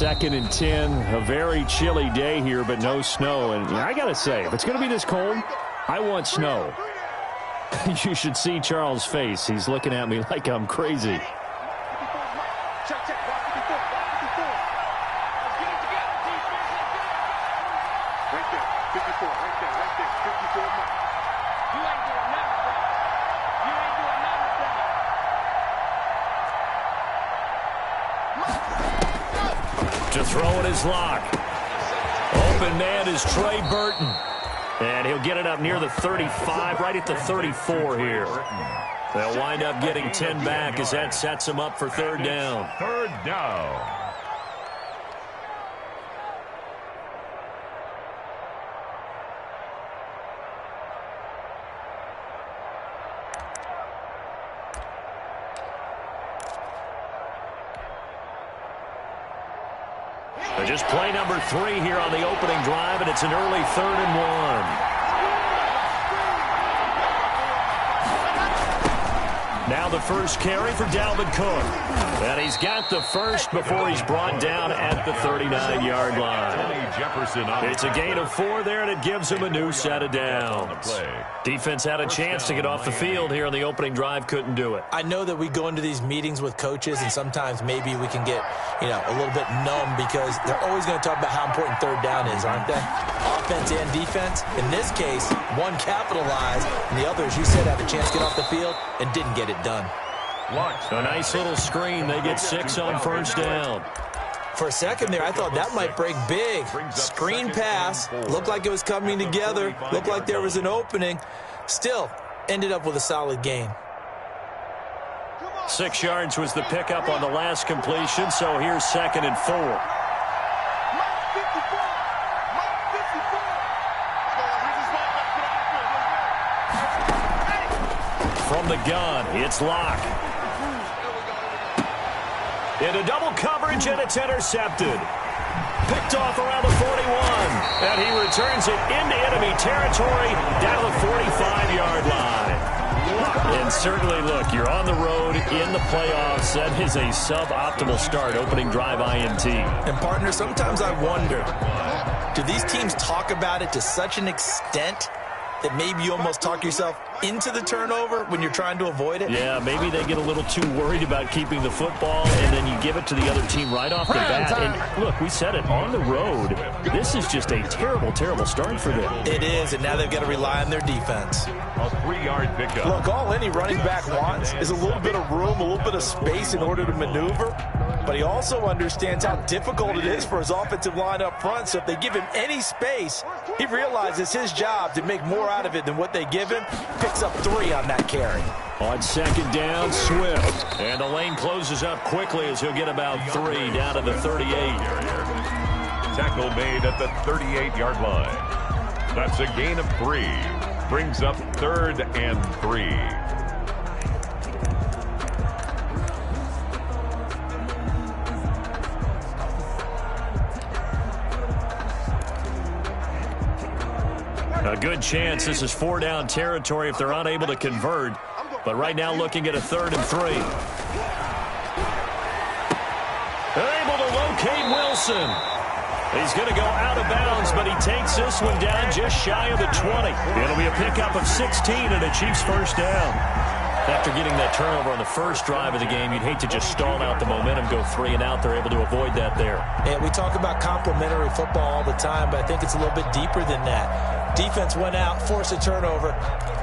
2nd and 10. A very chilly day here, but no snow. And I got to say, if it's going to be this cold, I want snow. You should see Charles' face. He's looking at me like I'm crazy. To throw it is Locke. Open man is Trey Burton. And he'll get it up near the 35, right at the 34 here. They'll wind up getting 10 back as that sets them up for third down. Third down. Just play number 3 here on the opening drive, and it's an early 3rd and 1. Now the first carry for Dalvin Cook. And he's got the first before he's brought down at the 39-yard line. It's a gain of 4 there, and it gives him a new set of downs. Defense had a chance to get off the field here on the opening drive, couldn't do it. I know that we go into these meetings with coaches, and sometimes maybe we can get, a little bit numb because they're always going to talk about how important third down is, aren't they? Offense and defense. In this case, one capitalized, and the others, you said, had a chance to get off the field and didn't get it done. A nice little screen. They get 6 on first down. For a second there, I thought that might break big. Screen pass. Looked like it was coming together. Looked like there was an opening. Still, ended up with a solid gain. 6 yards was the pickup on the last completion, so here's 2nd and 4. From the gun, it's Locke. Into double coverage, and it's intercepted. Picked off around the 41. And he returns it into enemy territory down to the 45-yard line. And certainly, look, you're on the road in the playoffs. That is a suboptimal start, opening drive INT. And, partner, sometimes I wonder, do these teams talk about it to such an extent that maybe you almost talk yourself into the turnover when you're trying to avoid it? Yeah, maybe they get a little too worried about keeping the football, and then you give it to the other team right off the bat. And look, we said it, on the road, this is just a terrible, terrible start for them. It is, and now they've got to rely on their defense. A 3-yard pickup. Look, all any running back wants is a little bit of room, a little bit of space in order to maneuver. But he also understands how difficult it is for his offensive line up front. So if they give him any space, he realizes his job to make more out of it than what they give him. Picks up 3 on that carry. On 2nd down, Swift. And the lane closes up quickly as he'll get about 3 down to the 38. Tackle made at the 38-yard line. That's a gain of 3. Brings up 3rd and 3. A good chance this is 4-down territory if they're unable to convert. But right now looking at a 3rd and 3. They're able to locate Wilson. He's going to go out of bounds, but he takes this one down just shy of the 20. It'll be a pickup of 16 and a Chiefs first down. After getting that turnover on the first drive of the game, you'd hate to just stall out the momentum, go 3 and out. They're able to avoid that there. Yeah, we talk about complementary football all the time, but I think it's a little bit deeper than that. Defense went out, forced a turnover,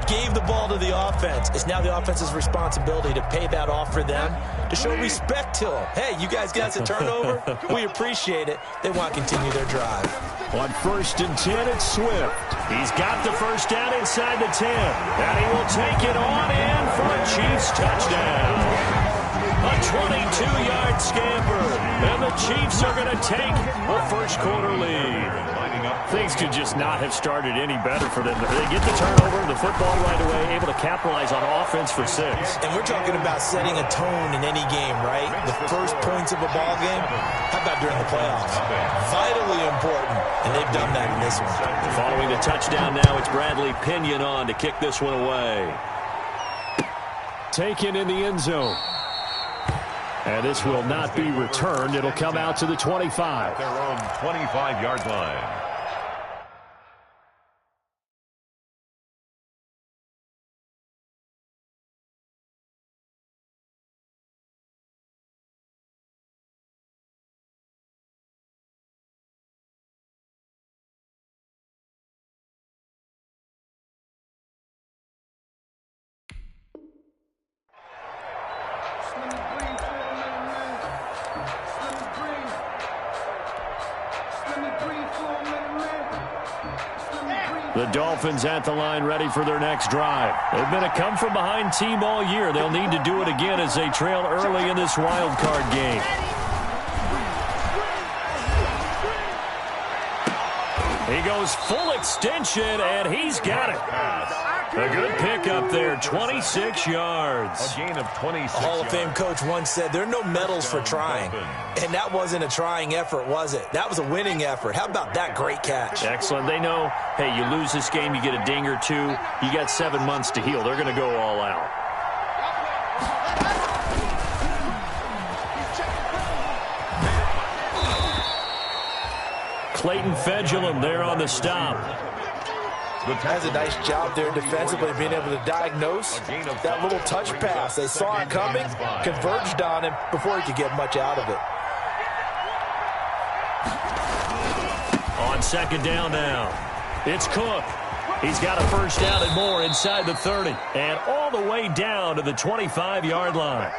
gave the ball to the offense. It's now the offense's responsibility to pay that off for them, to show respect to them. Hey, you guys got a turnover? We appreciate it. They want to continue their drive. On 1st and 10, it's Swift. He's got the first down inside the 10. And he will take it on in for a Chiefs touchdown. A 22-yard scamper. And the Chiefs are going to take a first-quarter lead. Things could just not have started any better for them. They get the turnover, the football right away, able to capitalize on offense for 6. And we're talking about setting a tone in any game, right? The first points of a ball game. How about during the playoffs? Vitally important, and they've done that in this one. Following the touchdown now, it's Bradley Pinion on to kick this one away. Taken in the end zone. And this will not be returned. It'll come out to the 25. Their own 25-yard line. The Dolphins at the line ready for their next drive. They've been a come-from-behind team all year. They'll need to do it again as they trail early in this wild card game. He goes full extension, and he's got it. A good pickup there, 26 yards. A gain of 26 A Hall of Fame coach once said, there are no medals for trying. And that wasn't a trying effort, was it? That was a winning effort. How about that great catch? Excellent. They know, hey, you lose this game, you get a ding or two. You got 7 months to heal. They're going to go all out. Clayton Fedulum there on the stop. Has a nice job there defensively, being able to diagnose that little touch pass. They saw it coming, converged on him before he could get much out of it. On second down now, it's Cook. He's got a first down and more inside the 30. And all the way down to the 25-yard line.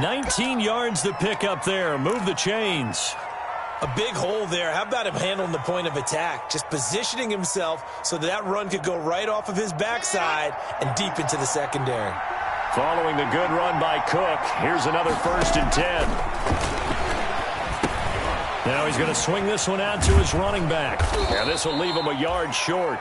19 yards to pick up there. Move the chains. A big hole there. How about him handling the point of attack? Just positioning himself so that run could go right off of his backside and deep into the secondary. Following the good run by Cook, here's another 1st and 10. Now he's going to swing this one out to his running back. And this will leave him a yard short.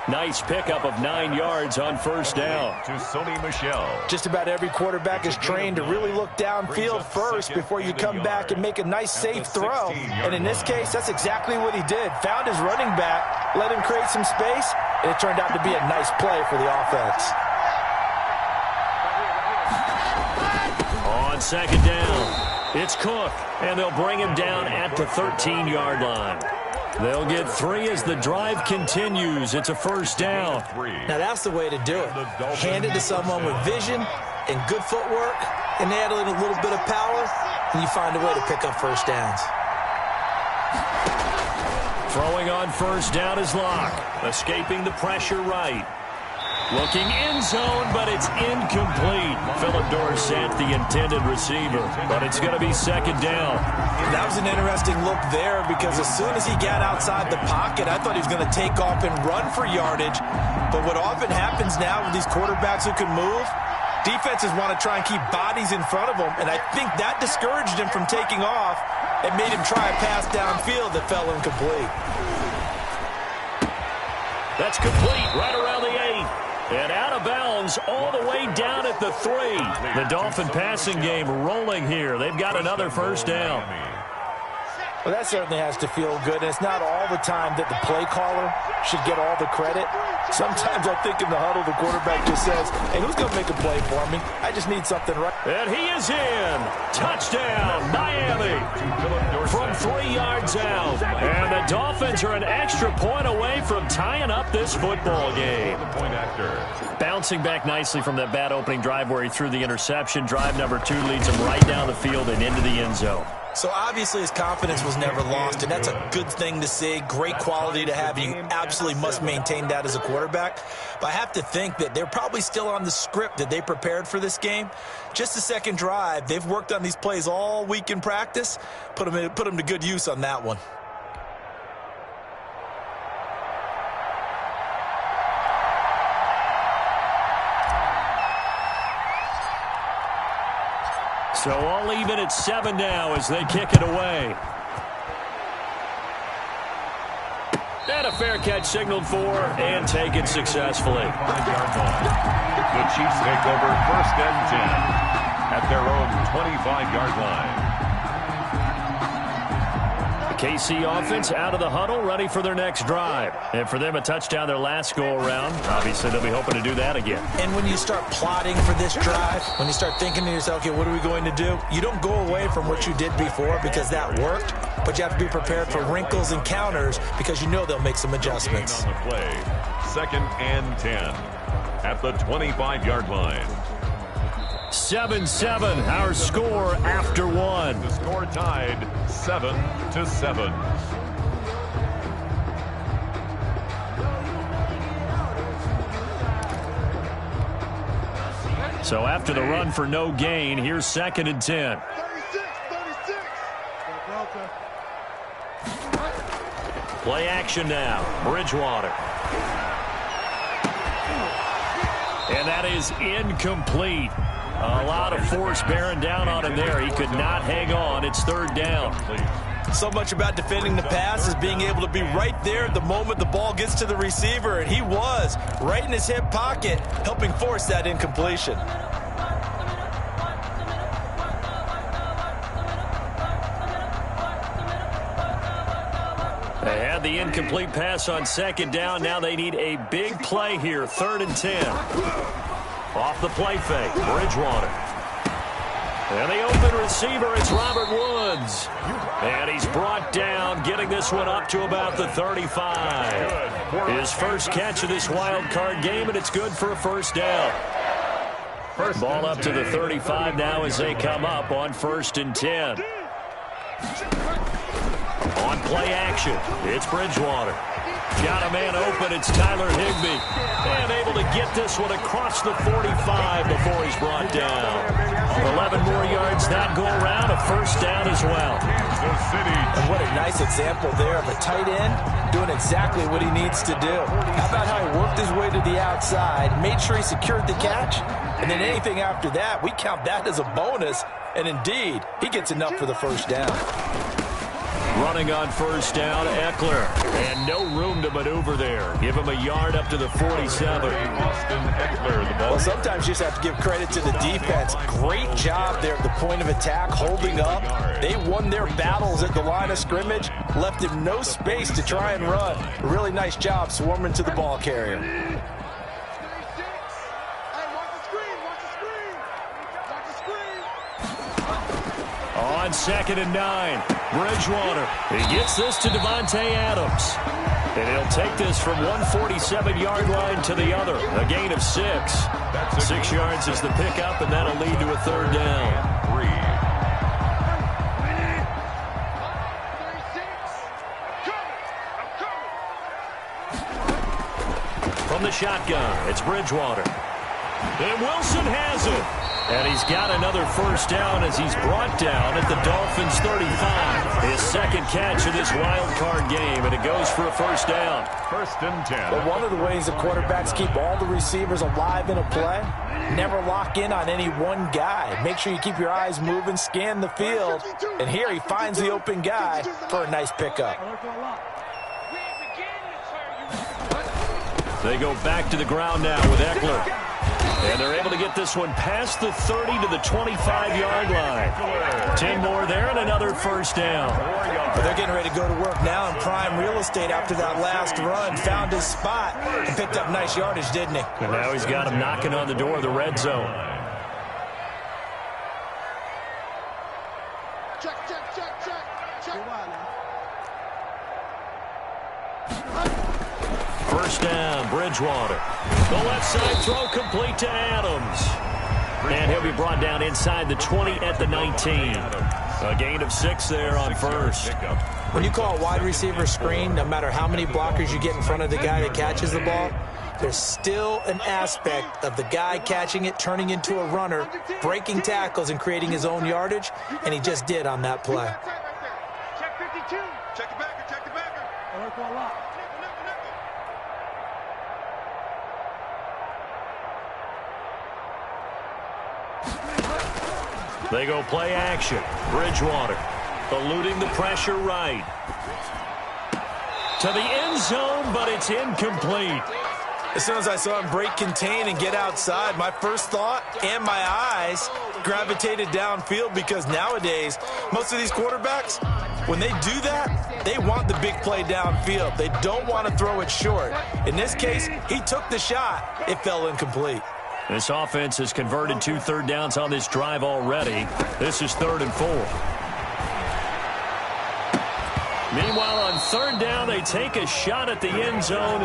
Nice pickup of 9 yards on first down. To Sony Michel. Just about every quarterback is trained to really look downfield first before you come back and make a nice, safe throw. And in this case, that's exactly what he did. Found his running back, let him create some space, and it turned out to be a nice play for the offense. On second down, it's Cook, and they'll bring him down at the 13-yard line. They'll get 3 as the drive continues. It's a first down. Now that's the way to do it. Hand it to someone with vision and good footwork, and add in a little bit of power, and you find a way to pick up first downs. Throwing on first down is Locke. Escaping the pressure right. Looking end zone, but it's incomplete. Philip Dorsett, the intended receiver, but it's going to be second down. That was an interesting look there because as soon as he got outside the pocket, I thought he was going to take off and run for yardage. But what often happens now with these quarterbacks who can move, defenses want to try and keep bodies in front of them, and I think that discouraged him from taking off and made him try a pass downfield that fell incomplete. That's complete right around the 8. And out of bounds all the way down at the 3. The Dolphin passing game rolling here. They've got another first down. Well, that certainly has to feel good. And it's not all the time that the play caller should get all the credit. Sometimes I think in the huddle, the quarterback just says, hey, who's going to make a play for me? I just need something right. And he is in. Touchdown, Miami. From 3 yards out. And the Dolphins are an extra point away from tying up this football game. Bouncing back nicely from that bad opening drive where he threw the interception. Drive number 2 leads him right down the field and into the end zone. So obviously his confidence was never lost, and that's a good thing to see, great quality to have. You absolutely must maintain that as a quarterback. But I have to think that they're probably still on the script that they prepared for this game. Just the second drive, they've worked on these plays all week in practice. Put them to good use on that one. So all even at 7 now as they kick it away. And a fair catch signaled for and taken successfully. The Chiefs take over 1st and 10 at their own 25-yard line. The KC offense out of the huddle, ready for their next drive. And for them, a touchdown their last go-around. Obviously, they'll be hoping to do that again. And when you start plotting for this drive, when you start thinking to yourself, okay, what are we going to do? You don't go away from what you did before because that worked, but you have to be prepared for wrinkles and counters because you know they'll make some adjustments. On the play, 2nd and 10 at the 25-yard line. 7-7, our score after one. The score tied 7-7. So after the run for no gain, here's 2nd and 10. 36. Play action now. Bridgewater. And that is incomplete. A lot of force bearing down on him there. He could not hang on. It's 3rd down. So much about defending the pass is being able to be right there at the moment the ball gets to the receiver, and he was right in his hip pocket, helping force that incompletion. They had the incomplete pass on 2nd down. Now they need a big play here. 3rd and 10. Off the play fake, Bridgewater. And the open receiver, it's Robert Woods. And he's brought down, getting this one up to about the 35. His first catch of this wild card game, and it's good for a 1st down. Ball up to the 35 now as they come up on 1st and 10. On play action, it's Bridgewater. Got a man open, it's Tyler Higbee. And able to get this one across the 45 before he's brought down. 11 more yards that go around, a 1st down as well. And what a nice example there of a tight end doing exactly what he needs to do. How about how he worked his way to the outside, made sure he secured the catch, and then anything after that, we count that as a bonus. And indeed, he gets enough for the 1st down. Running on 1st down, Eckler. And no room to maneuver there. Give him a yard up to the 47. Austin Eckler, the ball. Well, sometimes you just have to give credit to the defense. Great job there at the point of attack, holding up. They won their battles at the line of scrimmage, left him no space to try and run. A really nice job swarming to the ball carrier. On 2nd and 9, Bridgewater. He gets this to Devontae Adams. And he'll take this from 147-yard line to the other. A gain of 6. 6 yards is the pickup, and that'll lead to a 3rd down. 3. From the shotgun, it's Bridgewater. And Wilson has it. And he's got another 1st down as he's brought down at the Dolphins' 35. His 2nd catch of this wild card game, and it goes for a 1st down. 1st and 10. But one of the ways the quarterbacks keep all the receivers alive in a play, never lock in on any one guy. Make sure you keep your eyes moving, scan the field, and here he finds the open guy for a nice pickup. They go back to the ground now with Eckler. And they're able to get this one past the 30 to the 25-yard line. 10 more there and another 1st down. But they're getting ready to go to work now in prime real estate after that last run. Found his spot and picked up nice yardage, didn't he? And now he's got him knocking on the door of the red zone. Check. 1st down, Bridgewater. The left side throw complete to Adams. And he'll be brought down inside the 20 at the 19. A gain of 6 there on 1st. When you call a wide receiver screen, no matter how many blockers you get in front of the guy that catches the ball, there's still an aspect of the guy catching it, turning into a runner, breaking tackles and creating his own yardage, and he just did on that play. Check 52. Check the backer. They go play action. Bridgewater eluding the pressure right. To the end zone, but it's incomplete. As soon as I saw him break contain and get outside, my first thought and my eyes gravitated downfield because nowadays, most of these quarterbacks, when they do that, They want the big play downfield. They don't want to throw it short. In this case, he took the shot. It fell incomplete. This offense has converted 2 third downs on this drive already. This is 3rd and 4. Meanwhile, on 3rd down, they take a shot at the end zone,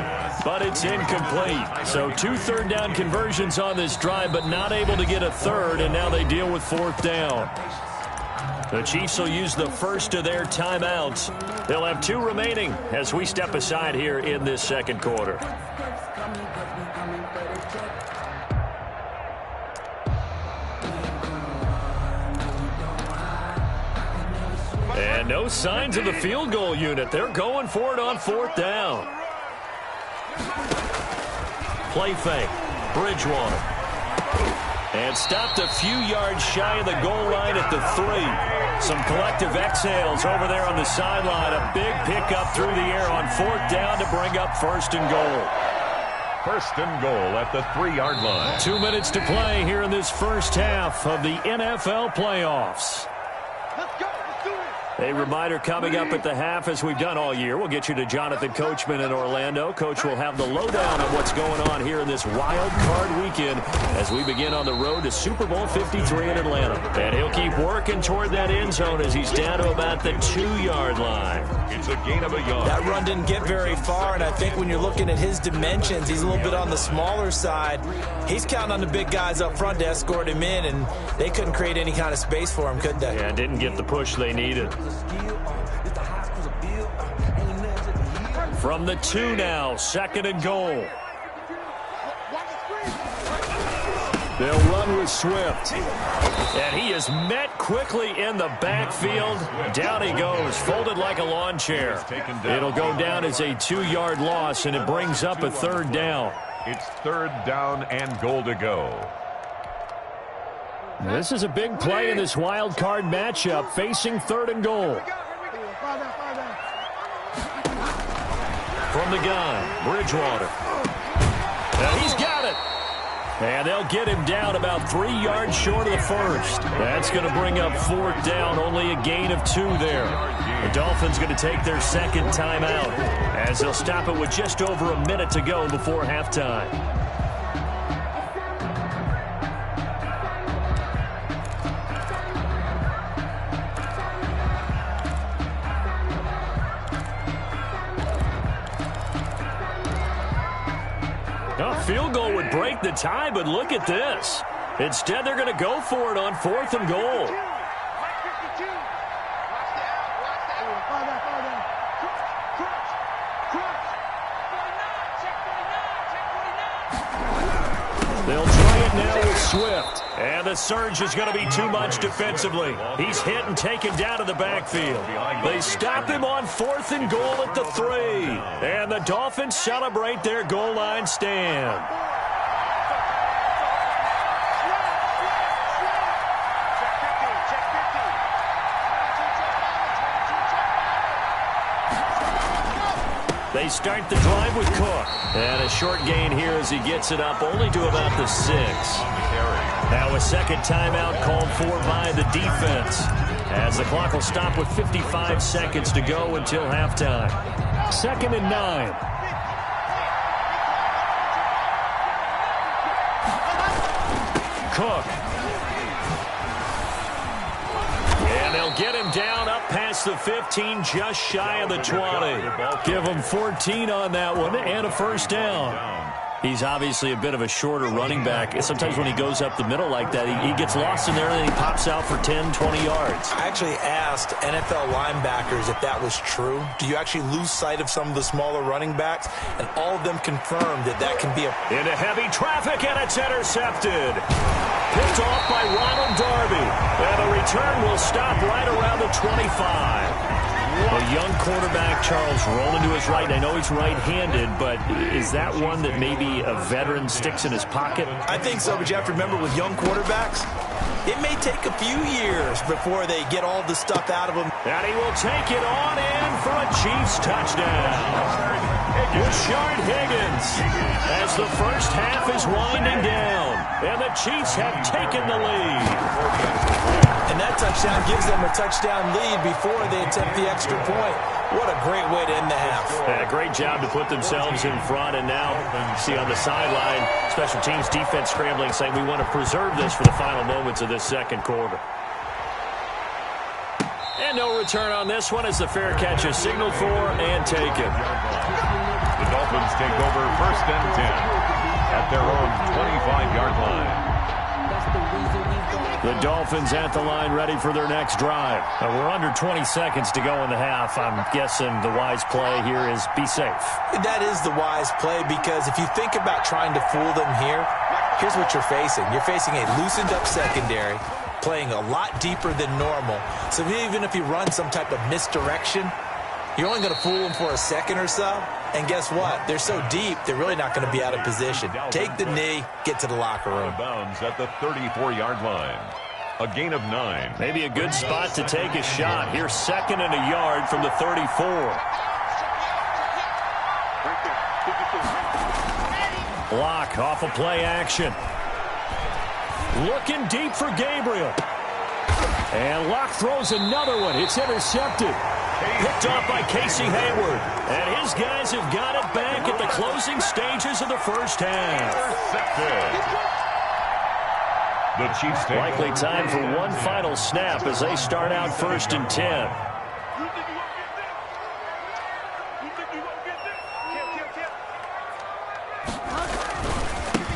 but it's incomplete. So 2 third down conversions on this drive, but not able to get a third, and now they deal with 4th down. The Chiefs will use the first of their timeouts. They'll have 2 remaining as we step aside here in this second quarter. And no signs of the field goal unit. They're going for it on 4th down. Play fake. Bridgewater. And stopped a few yards shy of the goal line at the 3. Some collective exhales over there on the sideline. A big pickup through the air on 4th down to bring up 1st and goal. 1st and goal at the 3-yard line. 2 minutes to play here in this first half of the NFL playoffs. Let's go. Let's do it. A reminder coming up at the half, as we've done all year. We'll get you to Jonathan Coachman in Orlando. Coach will have the lowdown on what's going on here in this wild card weekend as we begin on the road to Super Bowl 53 in Atlanta. And he'll keep working toward that end zone as he's down to about the 2-yard line. It's a gain of a yard. That run didn't get very far, and I think when you're looking at his dimensions, he's a little bit on the smaller side. He's counting on the big guys up front to escort him in, and they couldn't create any kind of space for him, could they? Yeah, didn't get the push they needed. From the 2 now, 2nd and goal. They'll run with Swift. And he is met quickly in the backfield. Down he goes, folded like a lawn chair. It'll go down as a 2-yard loss, and it brings up a 3rd down. It's 3rd down and goal to go. This is a big play in this wild card matchup, facing 3rd and goal. From the gun, Bridgewater. And he's got it. And they'll get him down about 3 yards short of the 1st. That's going to bring up 4th down, only a gain of 2 there. The Dolphins going to take their 2nd timeout as they'll stop it with just over a minute to go before halftime. Field goal would break the tie, but look at this. Instead, they're going to go for it on 4th and goal. They'll try it now with Swift. And the surge is going to be too much defensively. He's hit and taken down to the backfield. They stop him on 4th and goal at the 3. And the Dolphins celebrate their goal line stand. They start the drive with Cook. And a short gain here as he gets it up only to about the 6. Now a 2nd timeout called for by the defense, as the clock will stop with 55 seconds to go until halftime. 2nd and 9. Cook. And they'll get him down up past the 15, just shy of the 20. Give him 14 on that one and a 1st down. He's obviously a bit of a shorter running back. Sometimes when he goes up the middle like that, he gets lost in there and then he pops out for 10, 20 yards. I actually asked NFL linebackers if that was true. Do you actually lose sight of some of the smaller running backs? And all of them confirmed that that can be a... Into heavy traffic, and it's intercepted. Picked off by Ronald Darby. And the return will stop right around the 25. A young quarterback, Charles, rolling to his right. I know he's right-handed, but is that one that maybe a veteran sticks in his pocket? I think so, but you have to remember with young quarterbacks, it may take a few years before they get all the stuff out of them. And he will take it on in for a Chiefs touchdown. Rashard Higgins, as the first half is winding down, and the Chiefs have taken the lead. And that touchdown gives them a touchdown lead before they attempt the extra point. What a great way to end the half. Yeah, great job to put themselves in front, and now see on the sideline, special teams defense scrambling, saying we want to preserve this for the final moments of this second quarter. And no return on this one as the fair catch is signaled for and taken. The Dolphins take over 1st and 10 at their own 25-yard line. The Dolphins at the line ready for their next drive. We're under 20 seconds to go in the half. I'm guessing the wise play here is be safe. That is the wise play, because if you think about trying to fool them here, here's what you're facing. You're facing a loosened up secondary, playing a lot deeper than normal. So even if you run some type of misdirection, you're only going to fool them for a second or so. And guess what? They're so deep, they're really not going to be out of position. Take the knee, get to the locker room. Bounds at the 34-yard line. A gain of 9. Maybe a good spot to take a shot. Here's 2nd and a yard from the 34. Block off of play action. Looking deep for Gabriel. And Locke throws another one. It's intercepted. Picked off by Casey Hayward. And his guys have got it back at the closing stages of the first half. The Chiefs take likely time for one final snap as they start out 1st and 10.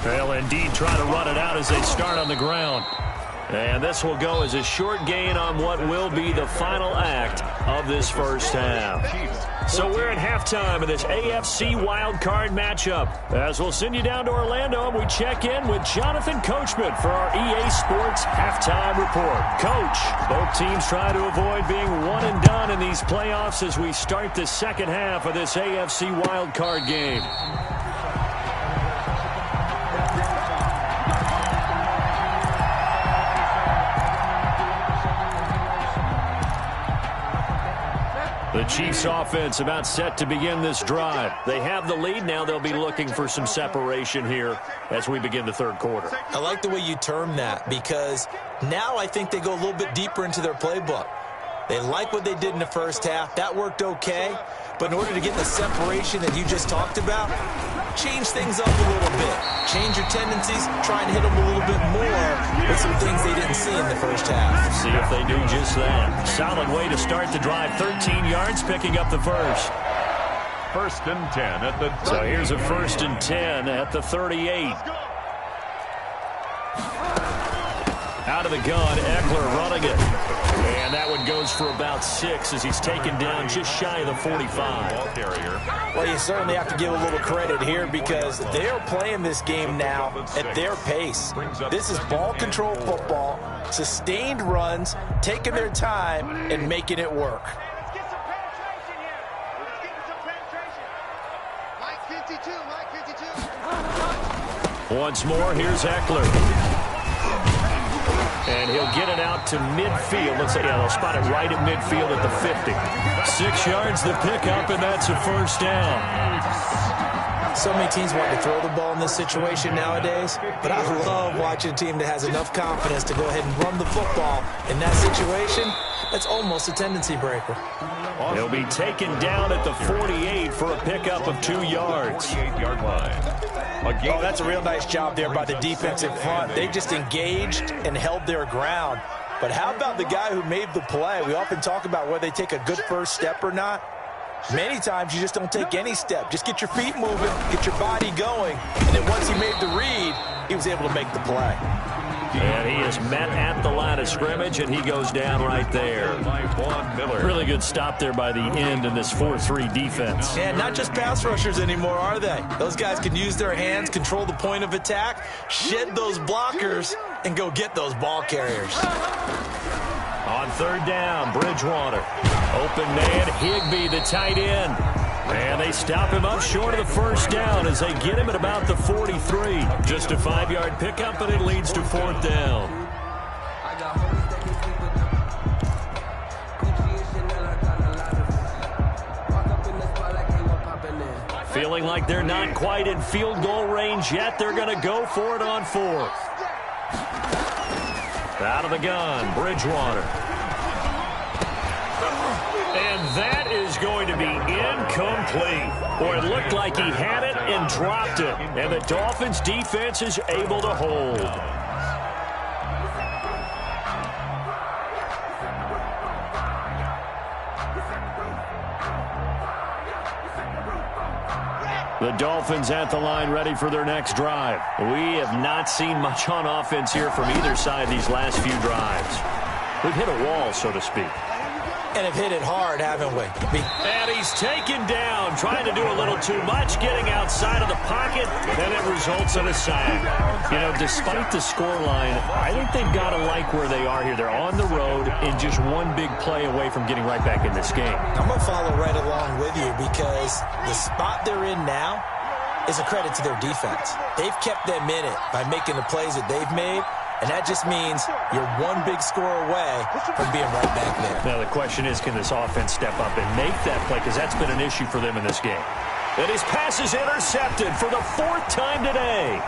They'll indeed try to run it out as they start on the ground. And this will go as a short gain on what will be the final act of this first half. So we're at halftime of this AFC Wildcard matchup. As we'll send you down to Orlando, and we check in with Jonathan Coachman for our EA Sports Halftime Report. Coach, both teams try to avoid being one and done in these playoffs as we start the second half of this AFC Wildcard game. The Chiefs offense about set to begin this drive. They have the lead. Now they'll be looking for some separation here as we begin the third quarter. I like the way you term that, because now I think they go a little bit deeper into their playbook. They like what they did in the first half. That worked okay. But in order to get the separation that you just talked about, change things up a little bit. Change your tendencies, try and hit them a little bit more with some things they didn't see in the first half. See if they do just that. Solid way to start the drive. 13 yards, picking up the first. 1st and 10 at the 38. So here's a 1st and 10 at the 38. Out of the gun, Eckler running it. And that one goes for about 6 as he's taken down just shy of the 45. Well, you certainly have to give a little credit here, because they're playing this game now at their pace. This is ball control football, sustained runs, taking their time and making it work. Let's get some penetration here. Let's get some penetration. Mike 52. Once more, here's Eckler. And he'll get it out to midfield. Let's say, yeah, they'll spot it right at midfield at the 50. 6 yards the pickup, and that's a first down. So many teams want to throw the ball in this situation nowadays, but I love watching a team that has enough confidence to go ahead and run the football. In that situation, that's almost a tendency breaker. He'll be taken down at the 48 for a pickup of 2 yards. 48-yard line. Oh, that's a real nice job there by the defense in front. They just engaged and held their ground. But how about the guy who made the play? We often talk about whether they take a good first step or not. Many times you just don't take any step. Just get your feet moving, get your body going. And then once he made the read, he was able to make the play. And he is met at the line of scrimmage, and he goes down right there. Really good stop there by the end in this 4-3 defense. And not just pass rushers anymore, are they? Those guys can use their hands, control the point of attack, shed those blockers, and go get those ball carriers. On 3rd down, Bridgewater. Open man, Higbee, the tight end. And they stop him up short of the first down as they get him at about the 43. Just a 5-yard pickup, and it leads to 4th down. feeling like they're not quite in field goal range yet. They're going to go for it on fourth. Out of the gun, Bridgewater. And that is going to be incomplete. Boy, it looked like he had it and dropped it. And the Dolphins' defense is able to hold. The Dolphins at the line ready for their next drive. We have not seen much on offense here from either side these last few drives. We've hit a wall, so to speak. And have hit it hard, haven't we? And he's taken down, trying to do a little too much, getting outside of the pocket, and it results in a sack. You know, despite the scoreline, I think they've got to like where they are here. They're on the road and just one big play away from getting right back in this game. I'm going to follow right along with you because the spot they're in now is a credit to their defense. They've kept them in it by making the plays that they've made. And that just means you're one big score away from being right back there. Now, the question is, can this offense step up and make that play? Because that's been an issue for them in this game. And his pass is intercepted for the fourth time today.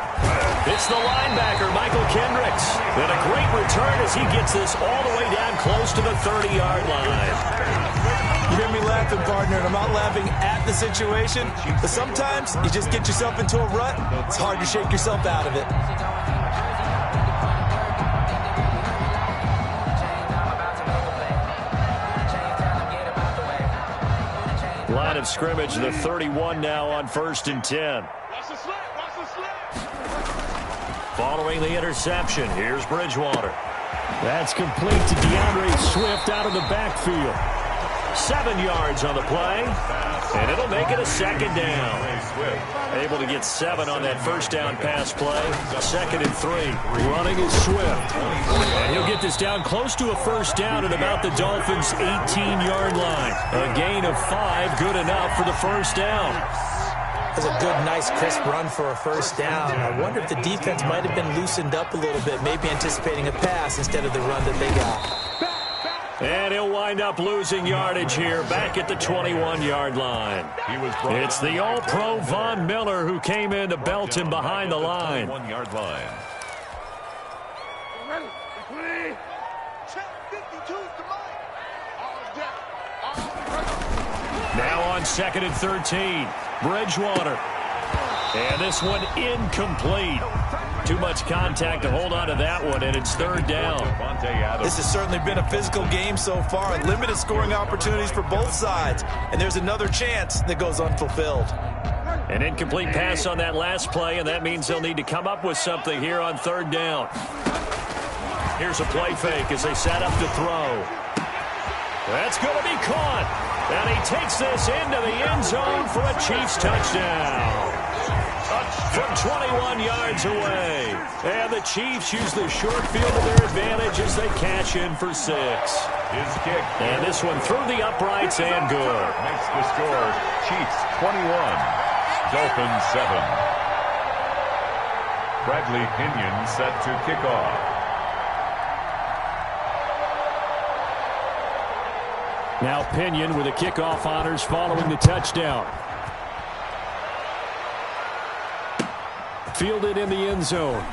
It's the linebacker, Michael Kendricks. And a great return as he gets this all the way down close to the 30-yard line. You hear me laughing, partner, and I'm not laughing at the situation. But sometimes you just get yourself into a rut. It's hard to shake yourself out of it. Line of scrimmage, the 31 now on 1st and 10. Following the interception, here's Bridgewater. That's complete to DeAndre Swift out of the backfield. 7 yards on the play, and it'll make it a second down. Able to get 7 on that first down pass play. 2nd and 3. Running is Swift. And he'll get this down close to a first down at about the Dolphins' 18-yard line. A gain of 5, good enough for the first down. That's a good, nice, crisp run for a first down. I wonder if the defense might have been loosened up a little bit, maybe anticipating a pass instead of the run that they got. And he'll wind up losing yardage here back at the 21-yard line. It's the All-Pro Von Miller who came in to belt him behind the line. 1-yard line. Now on 2nd and 13. Bridgewater. And this one incomplete. Too much contact to hold on to that one, and it's 3rd down. This has certainly been a physical game so far. Limited scoring opportunities for both sides. And there's another chance that goes unfulfilled. An incomplete pass on that last play, and that means they'll need to come up with something here on 3rd down. Here's a play fake as they set up to throw. That's going to be caught. And he takes this into the end zone for a Chiefs touchdown. From 21 yards away. And the Chiefs use the short field to their advantage as they cash in for 6. His kick. And this one through the uprights and good. Makes the score Chiefs 21, Dolphins 7. Bradley Pinion set to kick off. Now Pinion with the kickoff honors following the touchdown. Fielded in the end zone.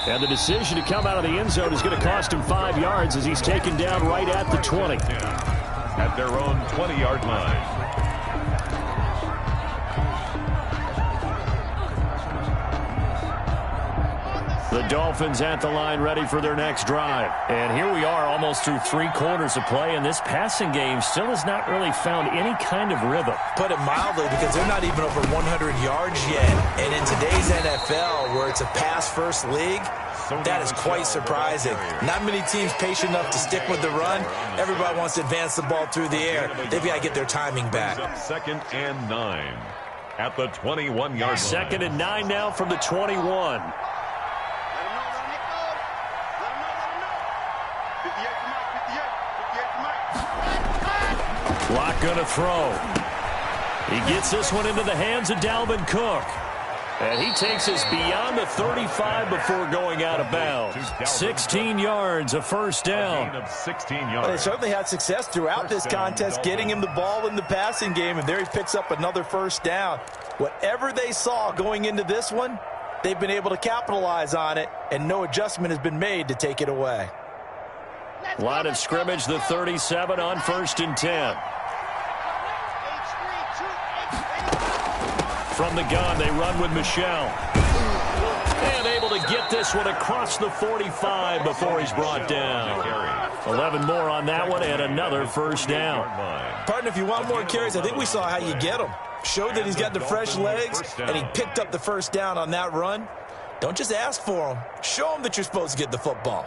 And the decision to come out of the end zone is going to cost him 5 yards as he's taken down right at the 20. At their own 20-yard line. The Dolphins at the line ready for their next drive. And here we are almost through 3 quarters of play, and this passing game still has not really found any kind of rhythm. Put it mildly, because they're not even over 100 yards yet. And in today's NFL, where it's a pass-first league, that is quite surprising. Not many teams patient enough to stick with the run. Everybody wants to advance the ball through the air. They've got to get their timing back. 2nd and 9 at the 21-yard line. 2nd and 9 now from the 21. Lock going to throw. He gets this one into the hands of Dalvin Cook. And he takes us beyond the 35 before going out of bounds. 16 yards, a first down. Of 16 yards. Well, they certainly had success throughout this contest, getting him the ball in the passing game, and there he picks up another first down. Whatever they saw going into this one, they've been able to capitalize on it, and no adjustment has been made to take it away. Line of scrimmage, the 37 on 1st and 10. From the gun, they run with Michelle. And able to get this one across the 45 before he's brought down. 11 more on that one and another first down. Partner, if you want more carries, I think we saw how you get him. Showed that he's got the fresh legs, and he picked up the first down on that run. Don't just ask for him. Show him that you're supposed to get the football.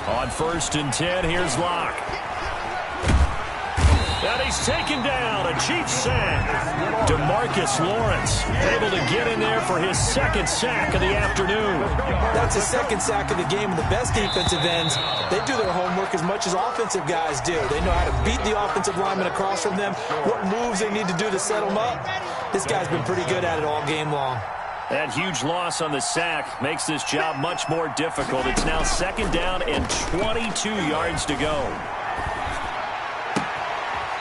On 1st and 10, here's Locke. And he's taken down, a Chiefs sack. DeMarcus Lawrence able to get in there for his second sack of the afternoon. That's his second sack of the game, and the best defensive ends, they do their homework as much as offensive guys do. They know how to beat the offensive lineman across from them, what moves they need to do to set them up. This guy's been pretty good at it all game long. That huge loss on the sack makes this job much more difficult. It's now 2nd down and 22 yards to go.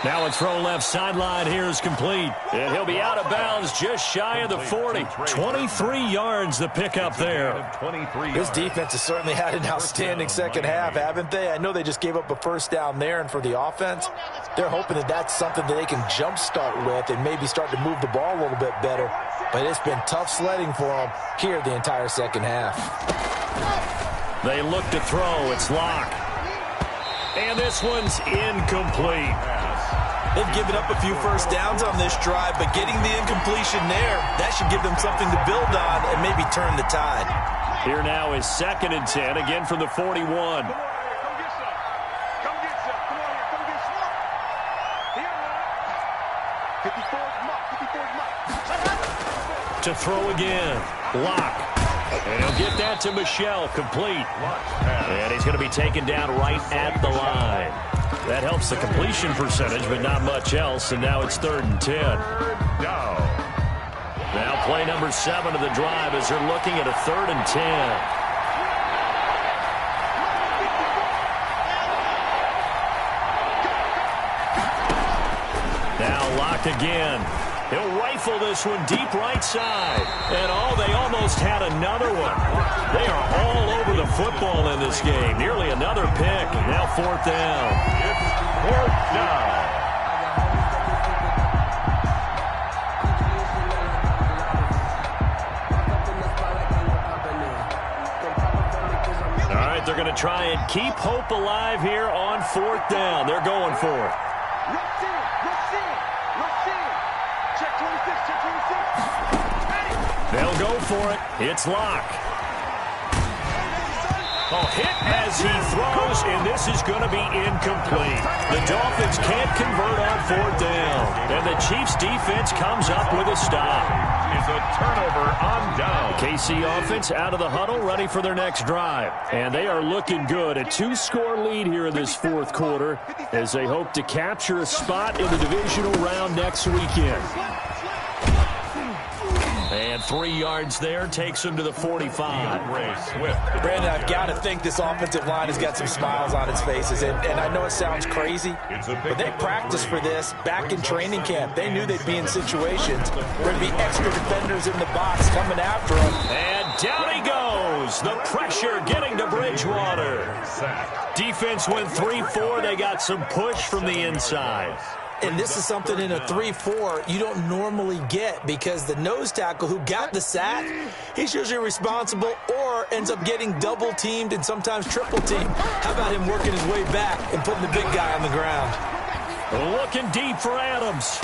Now a throw left sideline here is complete. And he'll be out of bounds just shy of the 40. 23 yards the pickup there. This defense has certainly had an outstanding second half, haven't they? I know they just gave up a first down there, and for the offense, they're hoping that that's something that they can jumpstart with and maybe start to move the ball a little bit better. But it's been tough sledding for them here the entire second half. They look to throw. It's Locke. And this one's incomplete. They've given up a few first downs on this drive, but getting the incompletion there, that should give them something to build on and maybe turn the tide. Here now is 2nd and 10, again from the 41. To throw again, Locke. And he'll get that to Michelle, complete. And he's going to be taken down right at the line. That helps the completion percentage, but not much else. And now it's 3rd and 10. Now play number 7 of the drive as they're looking at a 3rd and 10. Now Locke again. He'll rifle this one deep right side. And they almost had another one. They are all over the football in this game. Nearly another pick. Now 4th down. It's 4th down. All right, they're going to try and keep hope alive here on 4th down. They're going for it. They'll go for it. It's Locke. Hit as he throws, and this is going to be incomplete. The Dolphins can't convert on 4th down, and the Chiefs defense comes up with a stop. Is a turnover on down. KC offense out of the huddle, ready for their next drive. And they are looking good. A 2-score lead here in this 4th quarter as they hope to capture a spot in the divisional round next weekend. And 3 yards there takes him to the 45. Brandon, I've got to think this offensive line has got some smiles on its faces. And I know it sounds crazy, but they practiced for this back in training camp. They knew they'd be in situations where there'd be extra defenders in the box coming after them. And down he goes. The pressure getting to Bridgewater. Defense went 3-4. They got some push from the inside. And this is something in a 3-4 you don't normally get because the nose tackle who got the sack, he's usually responsible or ends up getting double-teamed and sometimes triple-teamed. How about him working his way back and putting the big guy on the ground? Looking deep for Adams.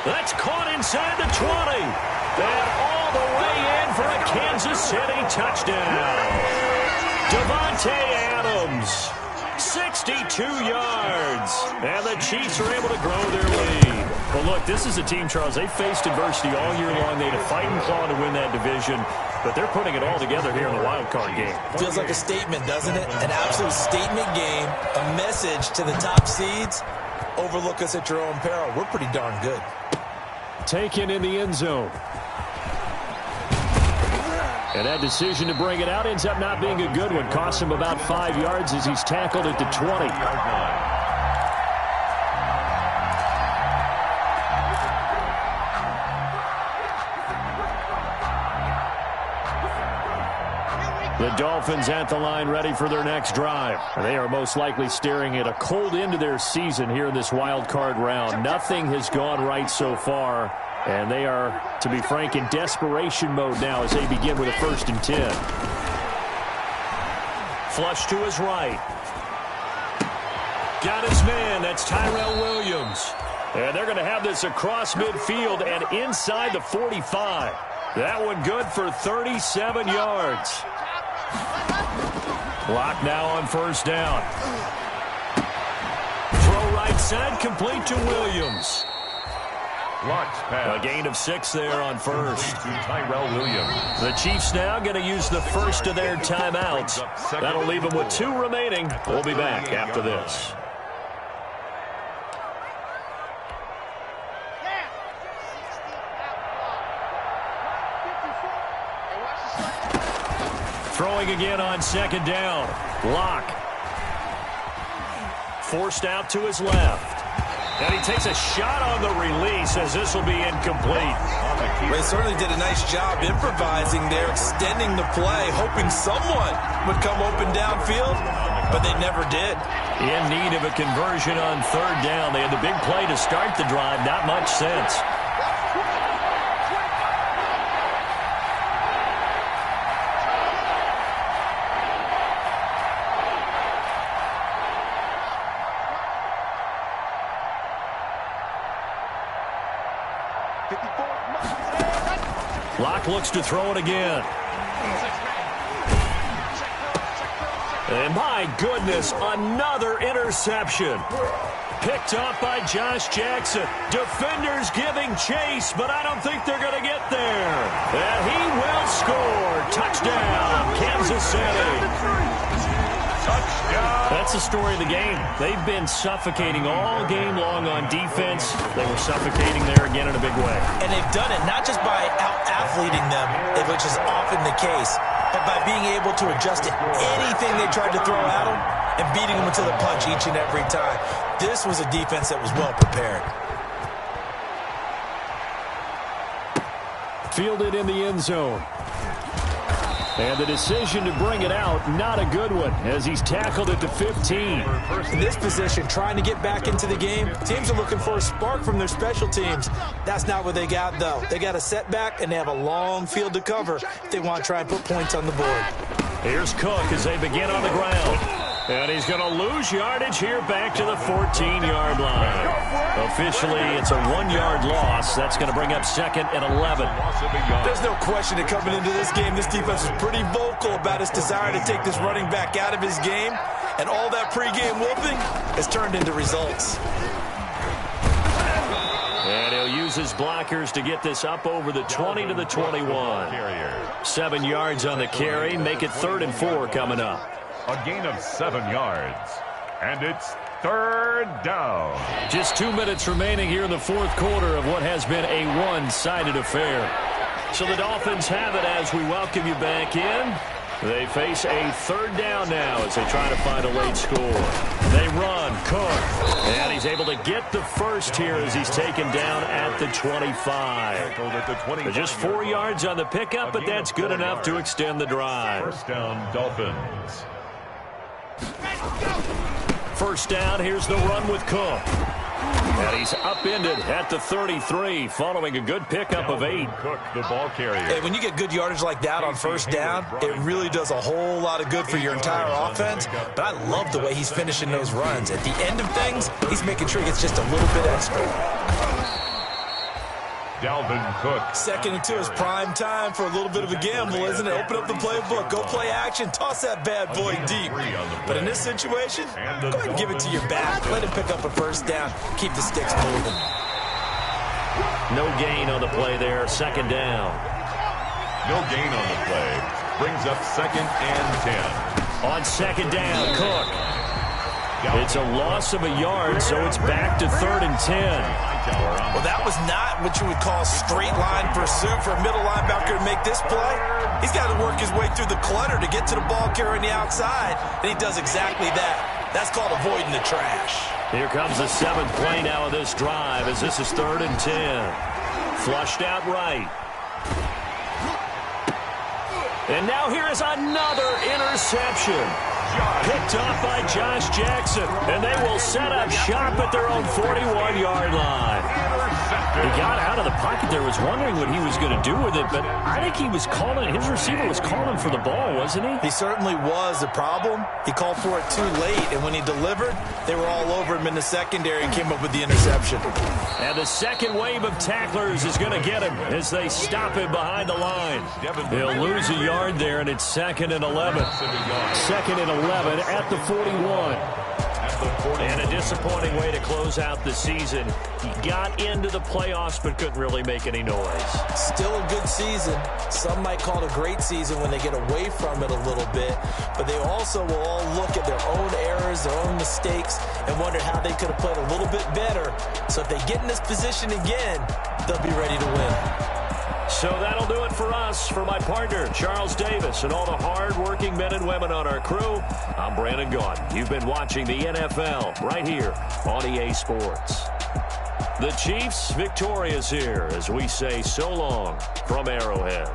That's caught inside the 20. And all the way in for a Kansas City touchdown. Devontae Adams. 62 yards. And the Chiefs are able to grow their lead. Well, look, this is a team, Charles. They faced adversity all year long. They had to fight and claw to win that division, but they're putting it all together here in the wild card game. Feels like a statement, doesn't it? An absolute statement game, a message to the top seeds. Overlook us at your own peril. We're pretty darn good. Taken in the end zone. And that decision to bring it out ends up not being a good one. Costs him about 5 yards as he's tackled at the 20. The Dolphins at the line ready for their next drive. They are most likely staring at a cold end to their season here in this wild card round. Nothing has gone right so far, and they are, to be frank, in desperation mode now as they begin with a 1st and 10. Flush to his right. Got his man. That's Tyrell Williams. And they're going to have this across midfield and inside the 45. That one good for 37 yards. Clock now on 1st down. Throw right side, complete to Williams. A gain of 6 there on 1st. Tyrell Williams. The Chiefs now going to use the first of their timeouts. That'll leave them with 2 remaining. We'll be back after this. Throwing again on 2nd down. Lock. Forced out to his left. And he takes a shot on the release as this will be incomplete. They certainly did a nice job improvising there, extending the play, hoping someone would come open downfield, but they never did. In need of a conversion on 3rd down. They had the big play to start the drive. Not much sense. Locke looks to throw it again. And my goodness, another interception. Picked up by Josh Jackson. Defenders giving chase, but I don't think they're going to get there. And he will score. Touchdown, Kansas City. Touchdown. That's the story of the game. They've been suffocating all game long on defense. They were suffocating there again in a big way. And they've done it not just by out-athleting them, which is often the case, but by being able to adjust to anything they tried to throw at them and beating them to the punch each and every time. This was a defense that was well prepared. Fielded in the end zone. And the decision to bring it out, not a good one, as he's tackled at the 15. In this position, trying to get back into the game, teams are looking for a spark from their special teams. That's not what they got, though. They got a setback, and they have a long field to cover if they want to try and put points on the board. Here's Cook as they begin on the ground. And he's going to lose yardage here back to the 14-yard line. Officially, it's a 1-yard loss. That's going to bring up 2nd and 11. There's no question that coming into this game, this defense is pretty vocal about its desire to take this running back out of his game. And all that pregame whooping has turned into results. And he'll use his blockers to get this up over the 20 to the 21. 7 yards on the carry. Make it 3rd and 4 coming up. A gain of 7 yards. And it's 3rd down. Just 2 minutes remaining here in the 4th quarter of what has been a one-sided affair. So the Dolphins have it as we welcome you back in. They face a 3rd down now as they try to find a late score. They run. Cook. And he's able to get the first here as he's taken down at the 25. Just 4 yards on the pickup, but that's good enough to extend the drive. 1st down, Dolphins. 1st down, here's the run with Cook. And he's upended at the 33 following a good pickup of 8. Cook, the ball carrier. Hey, when you get good yardage like that on 1st down, it really does a whole lot of good for your entire offense. But I love the way he's finishing those runs. At the end of things, he's making sure he gets just a little bit extra. Dalvin Cook. 2nd and 2 is prime time for a little bit of a gamble, isn't it? Open up the playbook, go play action, toss that bad boy deep. But in this situation, go ahead and give it to your back. Let him pick up a 1st down, keep the sticks moving. No gain on the play there. Second down. No gain on the play. Brings up 2nd and 10. On second down, Cook. It's a loss of a yard, so it's back to 3rd and 10. Well, that was not what you would call straight line pursuit for a middle linebacker to make this play. He's got to work his way through the clutter to get to the ball carrier on the outside, and he does exactly that. That's called avoiding the trash. Here comes the 7th play now of this drive as this is 3rd and 10. Flushed out right. And now here is another interception. Picked off by Josh Jackson. And they will set up shop at their own 41-yard line. He got out of the pocket there, was wondering what he was going to do with it, but I think he was calling, his receiver was calling for the ball, wasn't he? He certainly was. The problem, he called for it too late, and when he delivered, they were all over him in the secondary and came up with the interception. And the second wave of tacklers is going to get him as they stop him behind the line. He'll lose a yard there, and it's 2nd and 11. 2nd and 11 at the 41. And a disappointing way to close out the season. He got into the playoffs but couldn't really make any noise. Still a good season. Some might call it a great season when they get away from it a little bit. But they also will all look at their own errors, their own mistakes, and wonder how they could have played a little bit better. So if they get in this position again, they'll be ready to win. So that'll do it for us. For my partner, Charles Davis, and all the hard-working men and women on our crew, I'm Brandon Gaudin. You've been watching the NFL right here on EA Sports. The Chiefs victorious here as we say so long from Arrowhead.